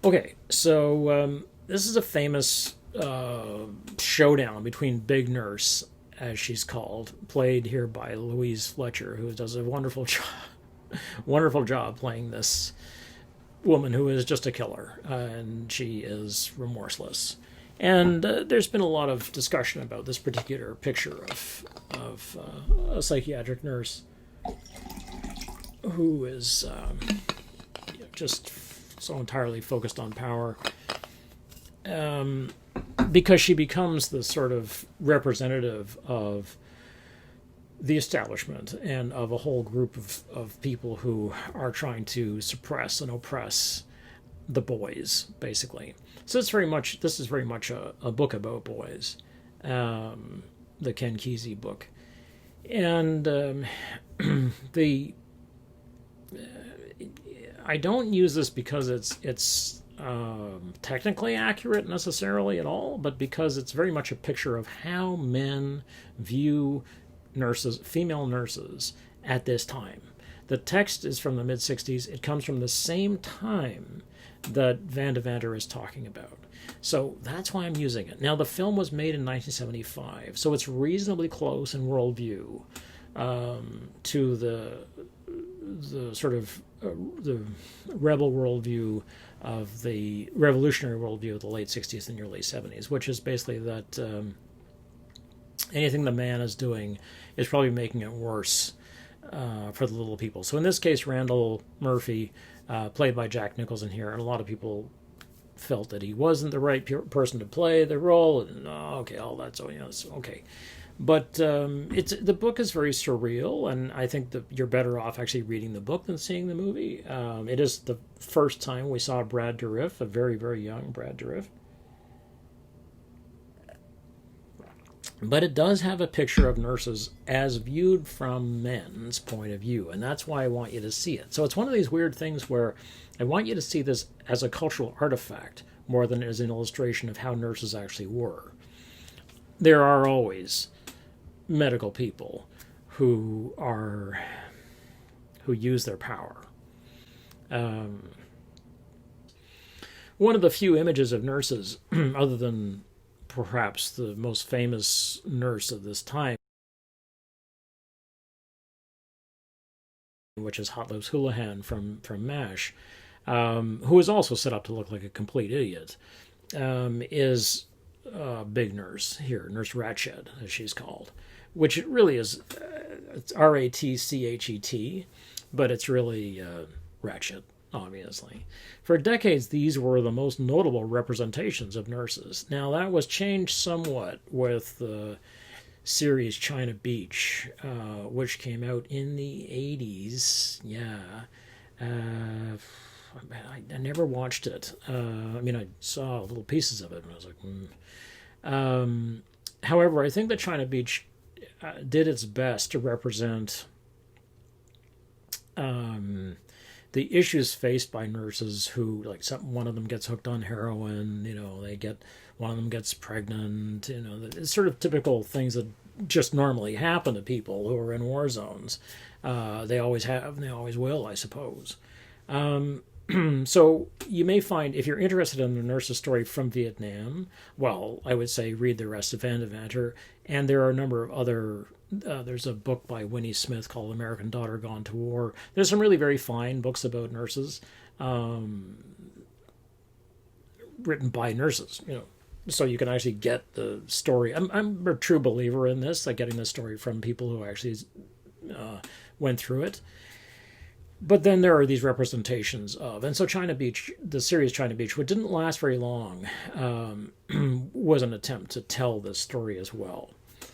Okay, so this is a famous showdown between Big Nurse, as she's called, played here by Louise Fletcher, who does a wonderful job playing this woman who is just a killer, and she is remorseless. And there's been a lot of discussion about this particular picture of a psychiatric nurse who is just so entirely focused on power, because she becomes the sort of representative of the establishment and of a whole group of people who are trying to suppress and oppress the boys, basically. So this is very much a book about boys, the Ken Kesey book, and the I don't use this because it's technically accurate necessarily at all, but because it's very much a picture of how men view nurses, female nurses, at this time. The text is from the mid 60s. It comes from the same time that Van Devanter is talking about. So that's why I'm using it. Now, the film was made in 1975, so it's reasonably close in worldview to the sort of the rebel worldview of the revolutionary worldview of the late 60s and early 70s, which is basically that anything the man is doing is probably making it worse for the little people. So in this case, Randall Murphy, played by Jack Nicholson here, and a lot of people felt that he wasn't the right person to play the role. And okay, all that's okay. But the book is very surreal, and I think that you're better off actually reading the book than seeing the movie. It is the first time we saw Brad Dourif, a very, very young Brad Dourif. But it does have a picture of nurses as viewed from men's point of view, and that's why I want you to see it. So it's one of these weird things where I want you to see this as a cultural artifact more than as an illustration of how nurses actually were. There are always medical people who use their power. One of the few images of nurses, other than perhaps the most famous nurse of this time, which is Hot Lips Houlihan from MASH, who is also set up to look like a complete idiot, is Big Nurse here, Nurse Ratched, as she's called, which it really is. It's Ratchet, but it's really Ratched, obviously. For decades, these were the most notable representations of nurses. Now, that was changed somewhat with the series China Beach, which came out in the 80s. Yeah. I never watched it. I saw little pieces of it, and I was like, however, I think that China Beach did its best to represent the issues faced by nurses who, like, one of them gets hooked on heroin, one of them gets pregnant, it's sort of typical things that just normally happen to people who are in war zones. They always have, and they always will, I suppose. So you may find, if you're interested in the nurse's story from Vietnam, well, I would say read the rest of Van Devanter, and there are a number of other. There's a book by Winnie Smith called American Daughter Gone to War. There's some really very fine books about nurses, written by nurses, so you can actually get the story. I'm a true believer in this, like getting the story from people who actually went through it. But then there are these representations of, and so China Beach, the series China Beach, which didn't last very long, was an attempt to tell this story as well.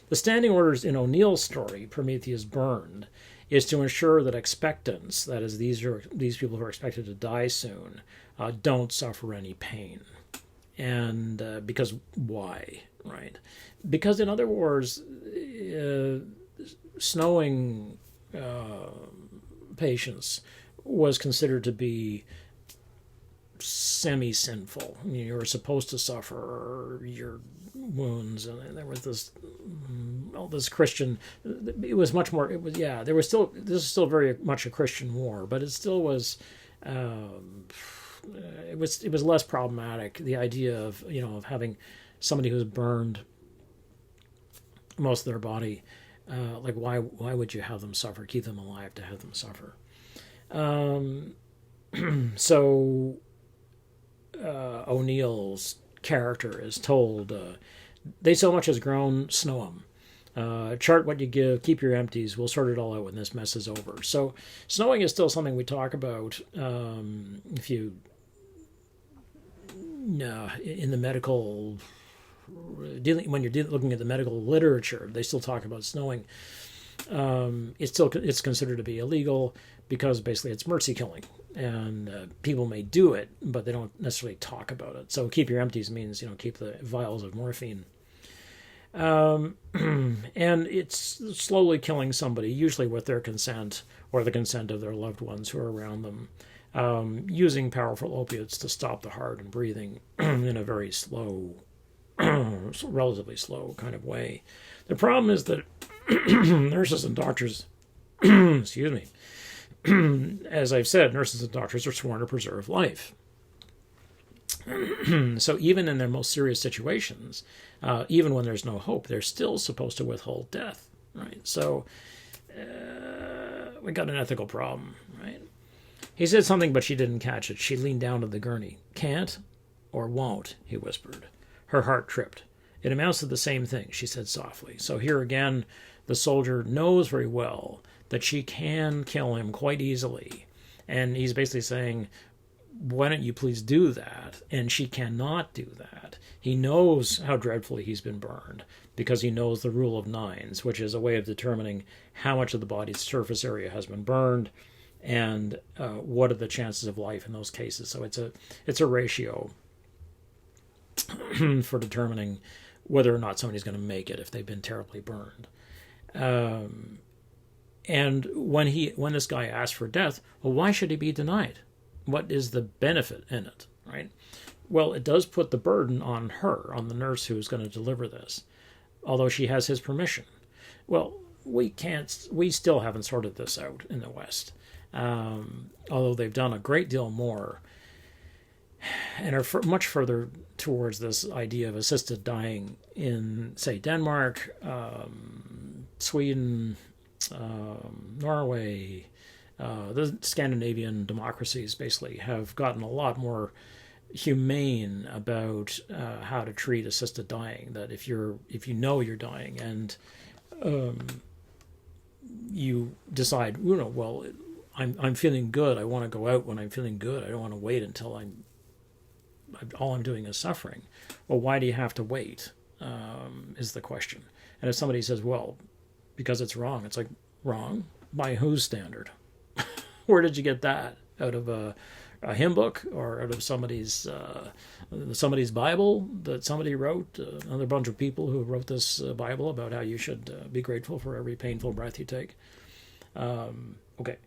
The standing orders in O'Neill's story, Prometheus Burned, is to ensure that expectants, that is, these people who are expected to die soon, don't suffer any pain. And because why, right? Because in other wars, snowing patients was considered to be semi-sinful. You were supposed to suffer your wounds, and there was this Christian. It was much more. It was there was still. This is still very much a Christian war, but it still was it was less problematic. The idea of of having somebody who's burned most of their body, like why would you have them suffer? Keep them alive to have them suffer. So O'Neill's character is told, they so much as grown, snow 'em. Chart what you give, keep your empties. We'll sort it all out when this mess is over. So snowing is still something we talk about. If you in the medical when you're looking at the medical literature, they still talk about snowing. It's considered to be illegal because basically it's mercy killing, and people may do it, but they don't necessarily talk about it. So keep your empties means keep the vials of morphine. And it's slowly killing somebody, usually with their consent or the consent of their loved ones who are around them, using powerful opiates to stop the heart and breathing in a very slow, relatively slow kind of way. The problem is that nurses and doctors, excuse me, as I've said, nurses and doctors are sworn to preserve life. So even in their most serious situations, even when there's no hope, they're still supposed to withhold death, right? So we got an ethical problem, right? He said something, but she didn't catch it. She leaned down to the gurney. Can't or won't, he whispered. Her heart tripped. It amounts to the same thing, she said softly. So here again, the soldier knows very well that she can kill him quite easily. And he's basically saying, why don't you please do that? And she cannot do that. He knows how dreadfully he's been burned because he knows the rule of nines, which is a way of determining how much of the body's surface area has been burned and what are the chances of life in those cases. So it's a ratio for determining whether or not somebody's going to make it if they've been terribly burned. And when this guy asked for death, well, why should he be denied? What is the benefit in it, right? Well, it does put the burden on her, on the nurse who's going to deliver this, although she has his permission. Well, we still haven't sorted this out in the West, although they've done a great deal more and are much further towards this idea of assisted dying in, say, Denmark, Sweden, Norway. The Scandinavian democracies basically have gotten a lot more humane about how to treat assisted dying. That if you know you're dying and you decide, well, I'm feeling good. I want to go out when I'm feeling good. I don't want to wait until all I'm doing is suffering. Well, why do you have to wait? Is the question. And if somebody says, well, because it's wrong, it's like, wrong? By whose standard? Where did you get that? Out of a hymn book or out of somebody's Bible that somebody wrote? Another bunch of people who wrote this Bible about how you should be grateful for every painful breath you take. Okay.